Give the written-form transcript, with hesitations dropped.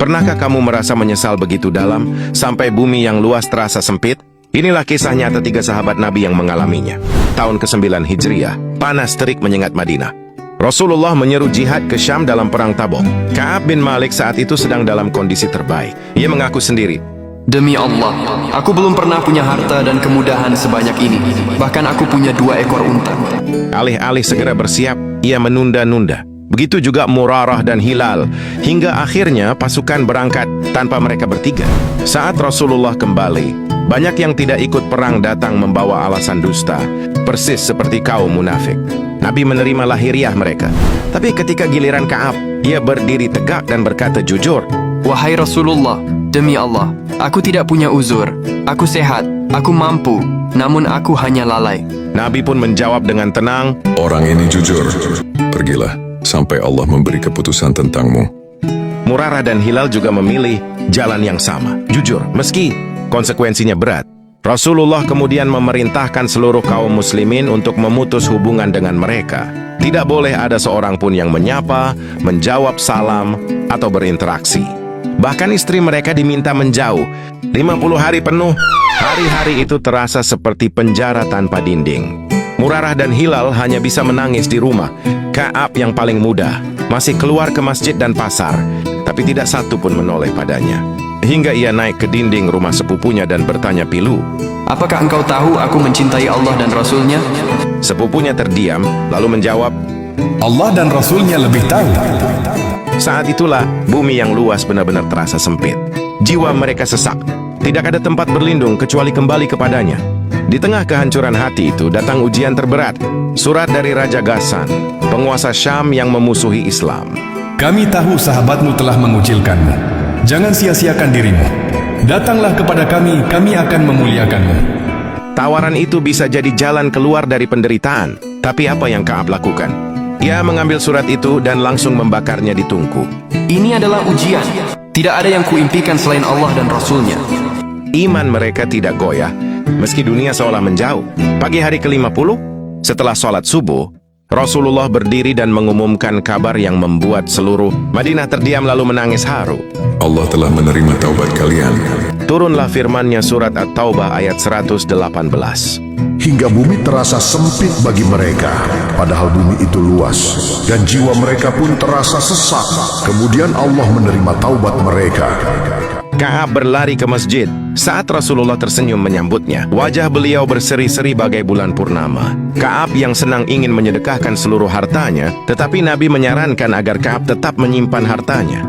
Pernahkah kamu merasa menyesal begitu dalam, sampai bumi yang luas terasa sempit? Inilah kisah nyata 3 sahabat Nabi yang mengalaminya. Tahun ke-9 Hijriah, panas terik menyengat Madinah. Rasulullah menyeru jihad ke Syam dalam perang Tabuk. Ka'ab bin Malik saat itu sedang dalam kondisi terbaik. Ia mengaku sendiri, "Demi Allah, aku belum pernah punya harta dan kemudahan sebanyak ini. Bahkan aku punya 2 ekor unta." Alih-alih segera bersiap, ia menunda-nunda. Begitu juga Murarah dan Hilal, hingga akhirnya pasukan berangkat tanpa mereka bertiga. Saat Rasulullah kembali, banyak yang tidak ikut perang datang membawa alasan dusta, persis seperti kaum munafik. Nabi menerima lahiriah mereka. Tapi ketika giliran Ka'ab, ia berdiri tegak dan berkata jujur, "Wahai Rasulullah, demi Allah, aku tidak punya uzur. Aku sehat, aku mampu, namun aku hanya lalai." Nabi pun menjawab dengan tenang, Orang ini jujur. Pergilah sampai Allah memberi keputusan tentangmu. Murarah dan Hilal juga memilih jalan yang sama, jujur, meski konsekuensinya berat. Rasulullah kemudian memerintahkan seluruh kaum muslimin untuk memutus hubungan dengan mereka. Tidak boleh ada seorang pun yang menyapa, menjawab salam, atau berinteraksi. Bahkan istri mereka diminta menjauh. 50 hari penuh, hari-hari itu terasa seperti penjara tanpa dinding. Murarah dan Hilal hanya bisa menangis di rumah. Ka'ab yang paling muda masih keluar ke masjid dan pasar, tapi tidak satu pun menoleh padanya. Hingga ia naik ke dinding rumah sepupunya dan bertanya pilu, "Apakah engkau tahu aku mencintai Allah dan Rasul-Nya?" Sepupunya terdiam, lalu menjawab, Allah dan Rasulnya lebih tahu. Saat itulah bumi yang luas benar-benar terasa sempit. Jiwa mereka sesak, tidak ada tempat berlindung kecuali kembali kepadanya. Di tengah kehancuran hati itu datang ujian terberat, surat dari Raja Ghassan, penguasa Syam yang memusuhi Islam. Kami tahu sahabatmu telah mengucilkanmu. Jangan sia-siakan dirimu. Datanglah kepada kami akan memuliakanmu. Tawaran itu bisa jadi jalan keluar dari penderitaan. Tapi apa yang Ka'ab lakukan? Ia mengambil surat itu dan langsung membakarnya di tungku. Ini adalah ujian. Tidak ada yang kuimpikan selain Allah dan Rasul-Nya. Iman mereka tidak goyah, meski dunia seolah menjauh. Pagi hari ke-50, setelah sholat subuh, Rasulullah berdiri dan mengumumkan kabar yang membuat seluruh Madinah terdiam lalu menangis haru. Allah telah menerima taubat kalian. Turunlah firman-Nya surat At-Taubah ayat 118. Hingga bumi terasa sempit bagi mereka, padahal bumi itu luas, dan jiwa mereka pun terasa sesak. Kemudian Allah menerima taubat mereka. Ka'ab berlari ke masjid. Saat Rasulullah tersenyum menyambutnya, wajah beliau berseri-seri bagai bulan purnama. Ka'ab yang senang ingin menyedekahkan seluruh hartanya, tetapi Nabi menyarankan agar Ka'ab tetap menyimpan hartanya.